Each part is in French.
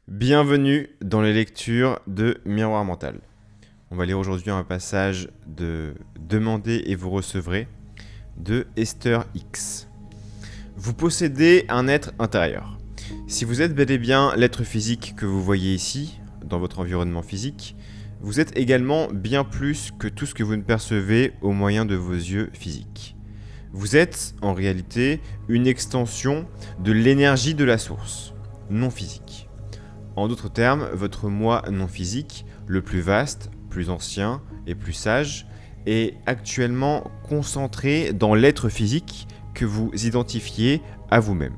Bienvenue dans les lectures de Miroir Mental. On va lire aujourd'hui un passage de Demandez et vous recevrez de Esther X. Vous possédez un être intérieur. Si vous êtes bel et bien l'être physique que vous voyez ici, dans votre environnement physique, vous êtes également bien plus que tout ce que vous ne percevez au moyen de vos yeux physiques. Vous êtes, en réalité, une extension de l'énergie de la source, non physique. En d'autres termes, votre moi non physique, le plus vaste, plus ancien et plus sage, est actuellement concentré dans l'être physique que vous identifiez à vous-même.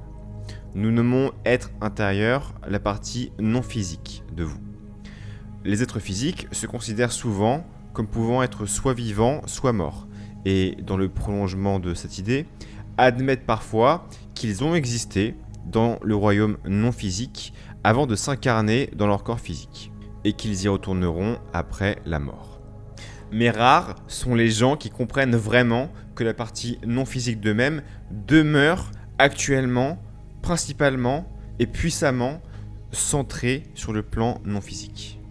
Nous nommons être intérieur la partie non physique de vous. Les êtres physiques se considèrent souvent comme pouvant être soit vivants, soit morts, et dans le prolongement de cette idée, admettent parfois qu'ils ont existé dans le royaume non physique avant de s'incarner dans leur corps physique, et qu'ils y retourneront après la mort. Mais rares sont les gens qui comprennent vraiment que la partie non physique d'eux-mêmes demeure actuellement, principalement et puissamment centrée sur le plan non physique.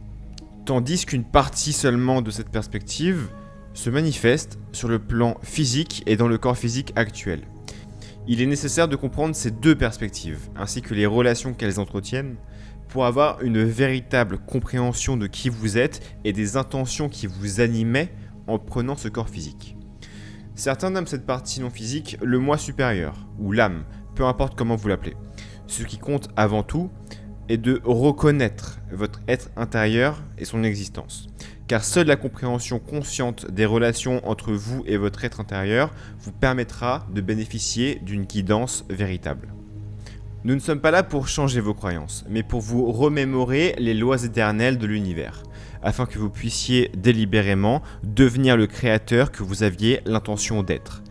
Tandis qu'une partie seulement de cette perspective se manifeste sur le plan physique et dans le corps physique actuel. Il est nécessaire de comprendre ces deux perspectives, ainsi que les relations qu'elles entretiennent, pour avoir une véritable compréhension de qui vous êtes et des intentions qui vous animaient en prenant ce corps physique. Certains nomment cette partie non physique le moi supérieur, ou l'âme, peu importe comment vous l'appelez. Ce qui compte avant tout est de reconnaître votre être intérieur et son existence. Car seule la compréhension consciente des relations entre vous et votre être intérieur vous permettra de bénéficier d'une guidance véritable. Nous ne sommes pas là pour changer vos croyances, mais pour vous remémorer les lois éternelles de l'univers, afin que vous puissiez délibérément devenir le créateur que vous aviez l'intention d'être.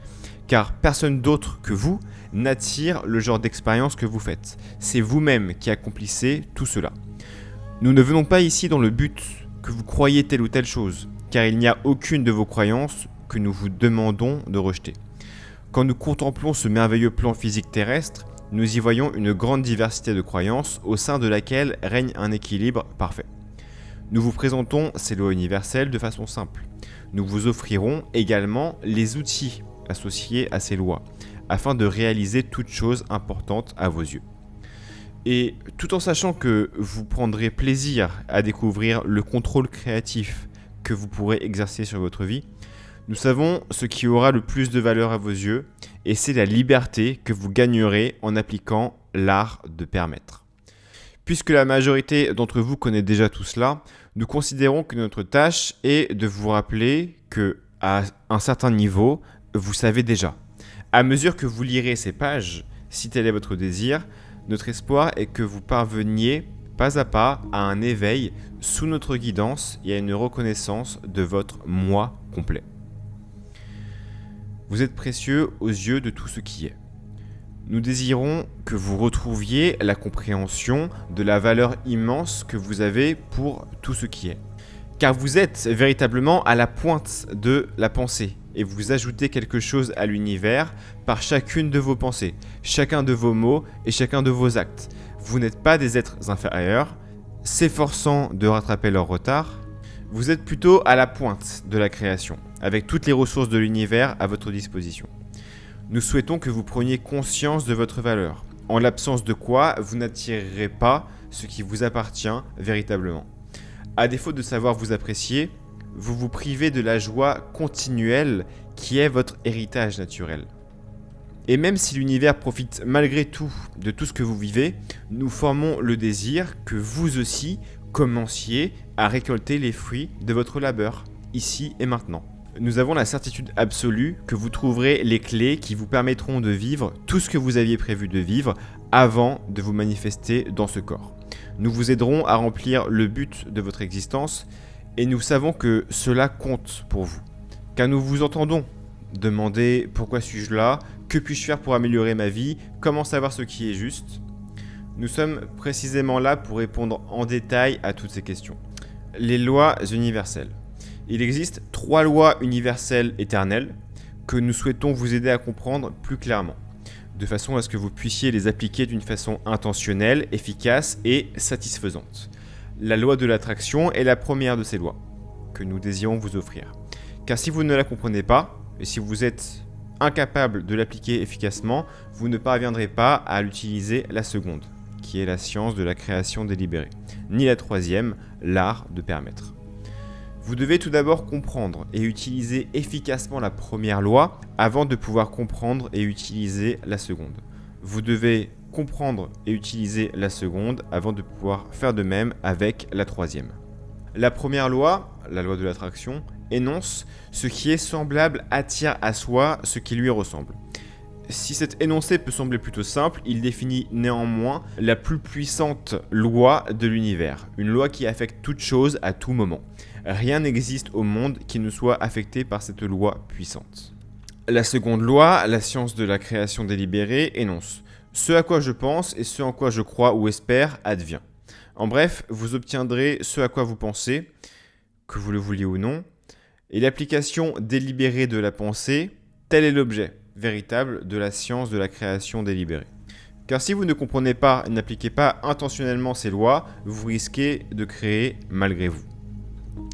Car personne d'autre que vous n'attire le genre d'expérience que vous faites. C'est vous-même qui accomplissez tout cela. Nous ne venons pas ici dans le but que vous croyez telle ou telle chose, car il n'y a aucune de vos croyances que nous vous demandons de rejeter. Quand nous contemplons ce merveilleux plan physique terrestre, nous y voyons une grande diversité de croyances au sein de laquelle règne un équilibre parfait. Nous vous présentons ces lois universelles de façon simple. Nous vous offrirons également les outils associés à ces lois, afin de réaliser toute chose importante à vos yeux. Et tout en sachant que vous prendrez plaisir à découvrir le contrôle créatif que vous pourrez exercer sur votre vie, nous savons ce qui aura le plus de valeur à vos yeux, et c'est la liberté que vous gagnerez en appliquant l'art de permettre. Puisque la majorité d'entre vous connaît déjà tout cela, nous considérons que notre tâche est de vous rappeler que, à un certain niveau, vous savez déjà. À mesure que vous lirez ces pages, si tel est votre désir, notre espoir est que vous parveniez pas à pas à un éveil sous notre guidance et à une reconnaissance de votre moi complet. Vous êtes précieux aux yeux de tout ce qui est. Nous désirons que vous retrouviez la compréhension de la valeur immense que vous avez pour tout ce qui est. Car vous êtes véritablement à la pointe de la pensée et vous ajoutez quelque chose à l'univers par chacune de vos pensées, chacun de vos mots et chacun de vos actes. Vous n'êtes pas des êtres inférieurs, s'efforçant de rattraper leur retard. Vous êtes plutôt à la pointe de la création, avec toutes les ressources de l'univers à votre disposition. Nous souhaitons que vous preniez conscience de votre valeur, en l'absence de quoi vous n'attirerez pas ce qui vous appartient véritablement. À défaut de savoir vous apprécier, vous vous privez de la joie continuelle qui est votre héritage naturel. Et même si l'univers profite malgré tout de tout ce que vous vivez, nous formons le désir que vous aussi commenciez à récolter les fruits de votre labeur, ici et maintenant. Nous avons la certitude absolue que vous trouverez les clés qui vous permettront de vivre tout ce que vous aviez prévu de vivre avant de vous manifester dans ce corps. Nous vous aiderons à remplir le but de votre existence et nous savons que cela compte pour vous. Car nous vous entendons demander pourquoi suis-je là, que puis-je faire pour améliorer ma vie, comment savoir ce qui est juste. Nous sommes précisément là pour répondre en détail à toutes ces questions. Les lois universelles. Il existe 3 lois universelles éternelles que nous souhaitons vous aider à comprendre plus clairement. de façon à ce que vous puissiez les appliquer d'une façon intentionnelle, efficace et satisfaisante. La loi de l'attraction est la première de ces lois que nous désirons vous offrir. Car si vous ne la comprenez pas, et si vous êtes incapable de l'appliquer efficacement, vous ne parviendrez pas à l'utiliser la seconde, qui est la science de la création délibérée, ni la troisième, l'art de permettre. Vous devez tout d'abord comprendre et utiliser efficacement la première loi avant de pouvoir comprendre et utiliser la seconde. Vous devez comprendre et utiliser la seconde avant de pouvoir faire de même avec la troisième. La première loi, la loi de l'attraction, énonce « ce qui est semblable attire à soi ce qui lui ressemble ». Si cet énoncé peut sembler plutôt simple, il définit néanmoins la plus puissante loi de l'univers, une loi qui affecte toute chose à tout moment. Rien n'existe au monde qui ne soit affecté par cette loi puissante. La seconde loi, la science de la création délibérée, énonce « ce à quoi je pense et ce en quoi je crois ou espère advient ». En bref, vous obtiendrez ce à quoi vous pensez, que vous le vouliez ou non, et l'application délibérée de la pensée, tel est l'objet véritable de la science de la création délibérée. Car si vous ne comprenez pas et n'appliquez pas intentionnellement ces lois, vous risquez de créer malgré vous.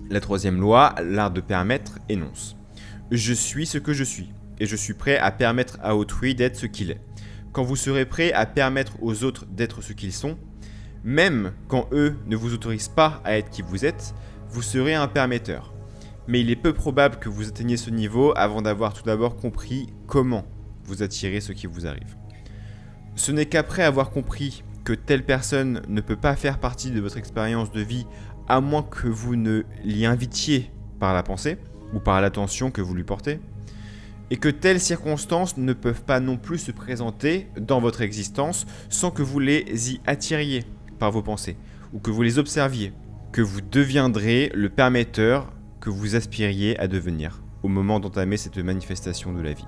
La troisième loi, l'art de permettre, énonce « je suis ce que je suis, et je suis prêt à permettre à autrui d'être ce qu'il est. Quand vous serez prêt à permettre aux autres d'être ce qu'ils sont, même quand eux ne vous autorisent pas à être qui vous êtes, vous serez un permetteur. Mais il est peu probable que vous atteigniez ce niveau avant d'avoir tout d'abord compris comment vous attirez ce qui vous arrive. Ce n'est qu'après avoir compris que telle personne ne peut pas faire partie de votre expérience de vie à moins que vous ne l'y invitiez par la pensée ou par l'attention que vous lui portez, et que telles circonstances ne peuvent pas non plus se présenter dans votre existence sans que vous les y attiriez par vos pensées ou que vous les observiez, que vous deviendrez le permetteur que vous aspiriez à devenir au moment d'entamer cette manifestation de la vie.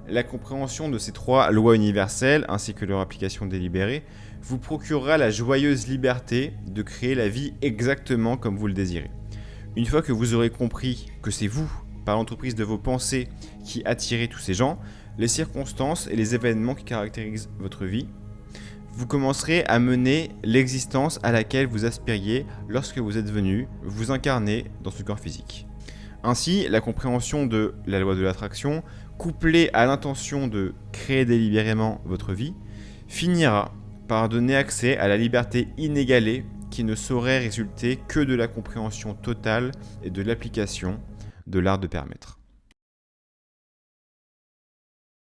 La compréhension de ces trois lois universelles ainsi que leur application délibérée vous procurera la joyeuse liberté de créer la vie exactement comme vous le désirez. Une fois que vous aurez compris que c'est vous, par l'entreprise de vos pensées, qui attirez tous ces gens, les circonstances et les événements qui caractérisent votre vie, vous commencerez à mener l'existence à laquelle vous aspiriez lorsque vous êtes venu vous incarner dans ce corps physique. Ainsi, la compréhension de la loi de l'attraction, couplée à l'intention de créer délibérément votre vie, finira par donner accès à la liberté inégalée qui ne saurait résulter que de la compréhension totale et de l'application de l'art de permettre.